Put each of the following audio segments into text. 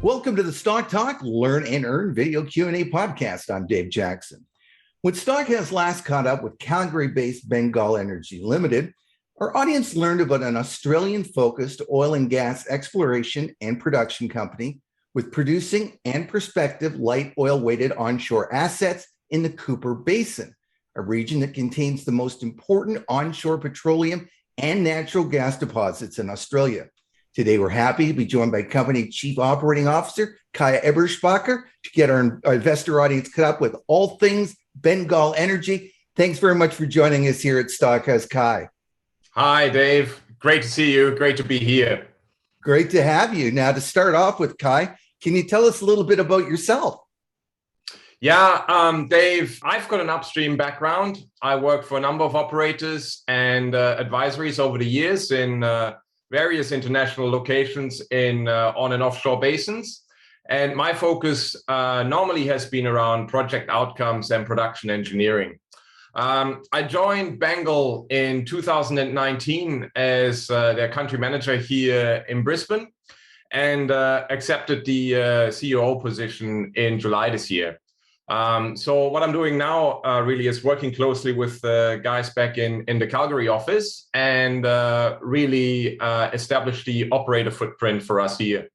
Welcome to the Stock Talk, Learn and Earn video Q&A podcast. I'm Dave Jackson. When Stock has last caught up with Calgary-based Bengal Energy Limited, our audience learned about an Australian-focused oil and gas exploration and production company with producing and prospective light oil-weighted onshore assets in the Cooper Basin, a region that contains the most important onshore petroleum and natural gas deposits in Australia. Today, we're happy to be joined by Company Chief Operating Officer Kaya Eberspacher to get our investor audience caught up with all things Bengal Energy. Thanks very much for joining us here at Stockhouse, Kai. Hi, Dave. Great to see you. Great to be here. Great to have you. Now, to start off with, Kai, can you tell us a little bit about yourself? Yeah, Dave, I've got an upstream background. I worked for a number of operators and advisories over the years in various international locations in on and offshore basins. And my focus normally has been around project outcomes and production engineering. I joined Bengal in 2019 as their country manager here in Brisbane and accepted the CEO position in July this year. So what I'm doing now really is working closely with the guys back in the Calgary office and really establish the operator footprint for us here.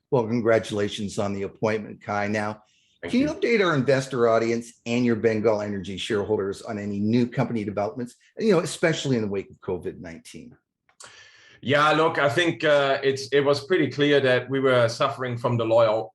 Well, congratulations on the appointment, Kai. Now, can you update our investor audience and your Bengal Energy shareholders on any new company developments, especially in the wake of COVID-19? Yeah, look, I think it was pretty clear that we were suffering from the low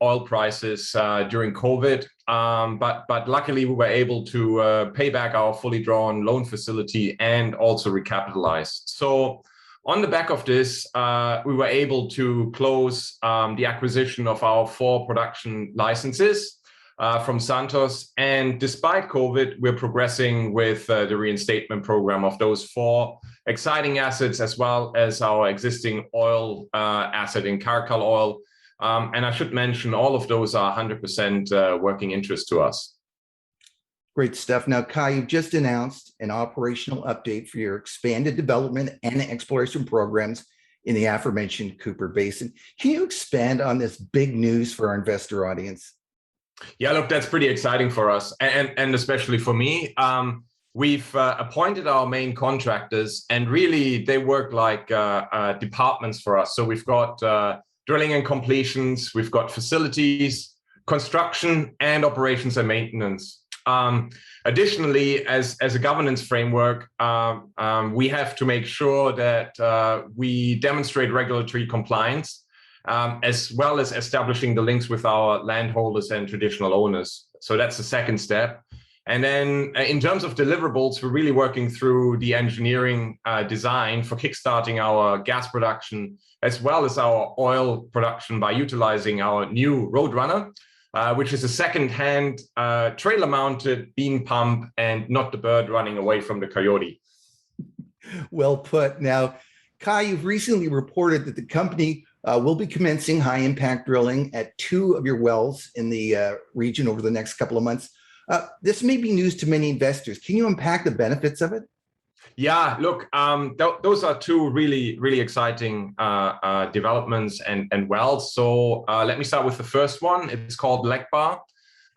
oil prices during COVID, but luckily we were able to pay back our fully drawn loan facility and also recapitalize. So on the back of this, we were able to close the acquisition of our 4 production licenses from Santos. And despite COVID, we're progressing with the reinstatement program of those 4 exciting assets, as well as our existing oil asset in Caracal Oil. And I should mention all of those are 100% working interest to us. Great stuff. Now, Kai, you've just announced an operational update for your expanded development and exploration programs in the aforementioned Cooper Basin. Can you expand on this big news for our investor audience? Yeah, look, that's pretty exciting for us and especially for me. We've appointed our main contractors and really they work like departments for us. So we've got drilling and completions, we've got facilities, construction and operations and maintenance. Additionally, as a governance framework, we have to make sure that we demonstrate regulatory compliance, as well as establishing the links with our landholders and traditional owners. So that's the second step. And then in terms of deliverables, we're really working through the engineering design for kickstarting our gas production, as well as our oil production by utilizing our new Roadrunner, which is a second-hand trailer-mounted bean pump and not the bird running away from the coyote. Well put. Now, Kai, you've recently reported that the company will be commencing high-impact drilling at 2 of your wells in the region over the next couple of months. This may be news to many investors. Can you unpack the benefits of it? Yeah, look, those are 2 really, really exciting developments and wells. So let me start with the first one. It's called Lekbar,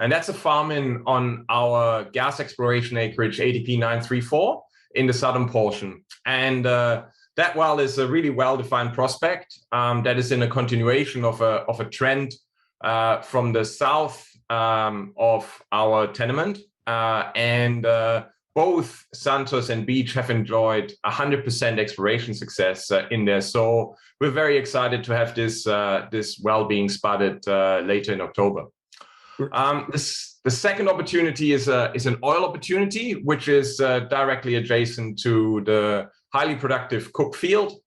and that's a farm-in on our gas exploration acreage, ADP 934, in the southern portion. And that well is a really well-defined prospect that is in a continuation of a trend from the south of our tenement. Both Santos and Beach have enjoyed 100% exploration success in there. So we're very excited to have this well being spotted later in October. The second opportunity is an oil opportunity, which is directly adjacent to the highly productive Cook field.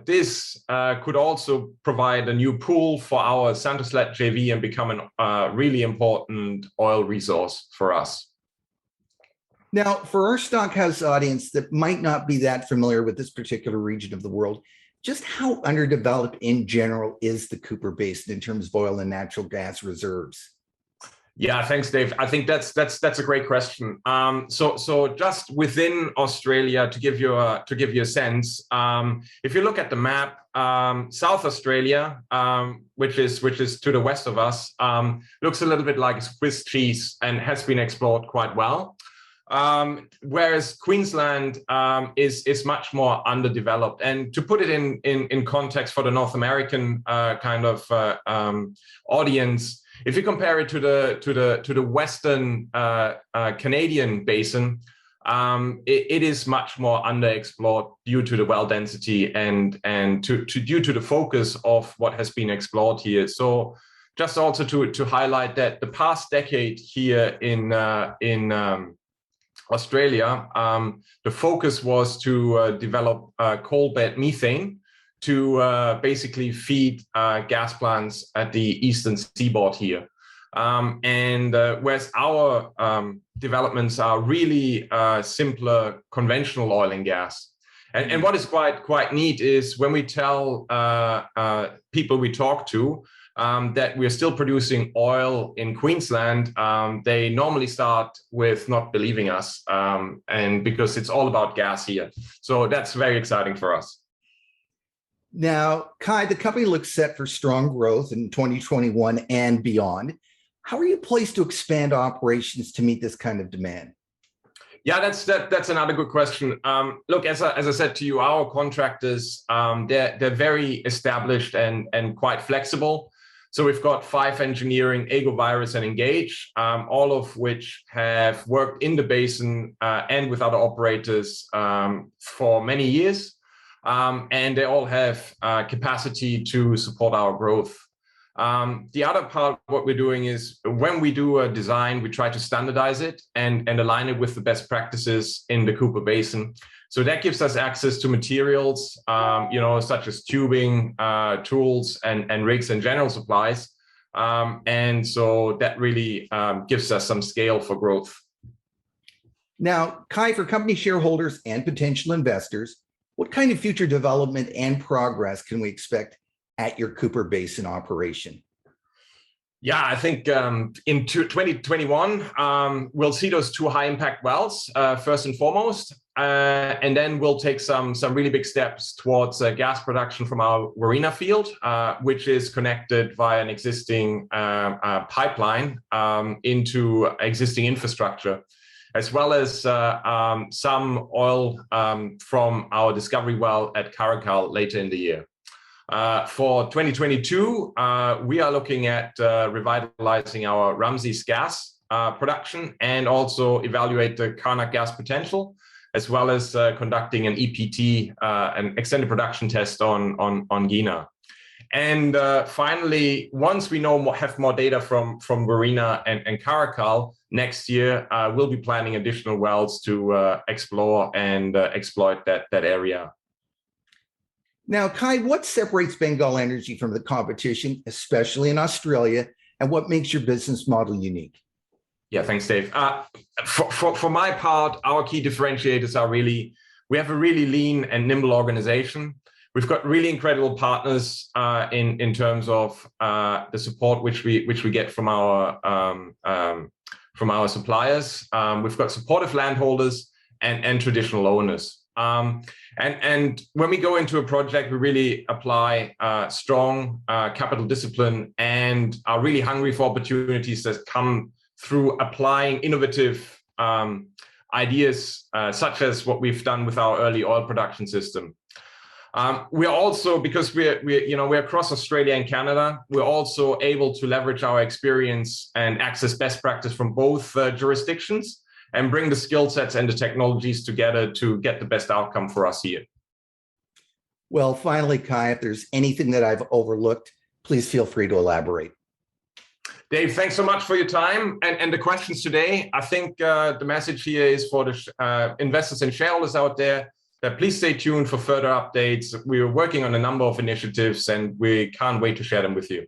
This could also provide a new pool for our Santos-led JV and become a really important oil resource for us. Now, for our Stockhouse audience that might not be that familiar with this particular region of the world, just how underdeveloped in general is the Cooper Basin in terms of oil and natural gas reserves? Yeah, thanks, Dave. I think that's a great question. So just within Australia, to give you a sense, if you look at the map, South Australia, which is to the west of us, looks a little bit like Swiss cheese and has been explored quite well. Whereas Queensland is much more underdeveloped. And to put it in context for the North American kind of audience, if you compare it to the Western Canadian basin, it is much more underexplored due to the well density and due to the focus of what has been explored here. So just also to highlight that the past decade here in Australia, the focus was to develop coal bed methane to basically feed gas plants at the eastern seaboard here. Whereas our developments are really simpler conventional oil and gas. And what is quite neat is when we tell people we talk to that we're still producing oil in Queensland, they normally start with not believing us, and because it's all about gas here. So that's very exciting for us. Now, Kai, the company looks set for strong growth in 2021 and beyond. How are you placed to expand operations to meet this kind of demand? Yeah, that's another good question. Look, as I said to you, our contractors, they're very established and quite flexible. So we've got 5 engineering, Agrovirus and Engage, all of which have worked in the basin and with other operators for many years. And they all have capacity to support our growth. The other part, what we're doing is when we do a design, we try to standardize it and align it with the best practices in the Cooper Basin. So that gives us access to materials, such as tubing, tools, and rigs and general supplies. And so that really gives us some scale for growth. Now, Kai, for company shareholders and potential investors, what kind of future development and progress can we expect at your Cooper Basin operation? Yeah, I think in 2021, we'll see those 2 high impact wells, first and foremost. And then we'll take some really big steps towards gas production from our Warina field, which is connected via an existing pipeline into existing infrastructure, as well as some oil from our discovery well at Caracal later in the year. For 2022, we are looking at revitalizing our Ramses gas production and also evaluate the Karnak gas potential, as well as conducting an EPT, an extended production test on Gina. And finally, once we have more data from Warina and Caracal next year, we'll be planning additional wells to explore and exploit that area. Now, Kai, what separates Bengal Energy from the competition, especially in Australia, and what makes your business model unique? Yeah, thanks, Dave. For my part, our key differentiators are really, we have a really lean and nimble organization. We've got really incredible partners in terms of the support which we get from our suppliers. We've got supportive landholders and traditional owners. And when we go into a project, we really apply strong capital discipline and are really hungry for opportunities that come through applying innovative ideas, such as what we've done with our early oil production system. We're also, because we're across Australia and Canada, we're also able to leverage our experience and access best practice from both jurisdictions and bring the skill sets and the technologies together to get the best outcome for us here. Well, finally, Kai, if there's anything that I've overlooked, please feel free to elaborate. Dave, thanks so much for your time and the questions today. I think the message here is for the investors and shareholders out there that please stay tuned for further updates. We're working on a number of initiatives and we can't wait to share them with you.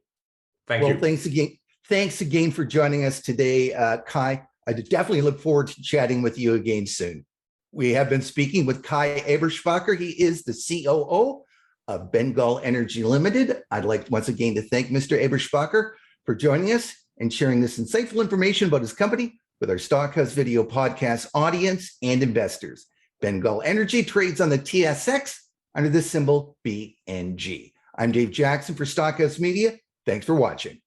Thank you. Well, thanks again for joining us today, Kai. I definitely look forward to chatting with you again soon. We have been speaking with Kai Eberspacher. He is the COO of Bengal Energy Limited. I'd like once again to thank Mr. Eberspacher for joining us. and sharing this insightful information about his company with our Stockhouse Video podcast audience and investors. Bengal Energy trades on the TSX under the symbol BNG. I'm Dave Jackson for Stockhouse Media. Thanks for watching.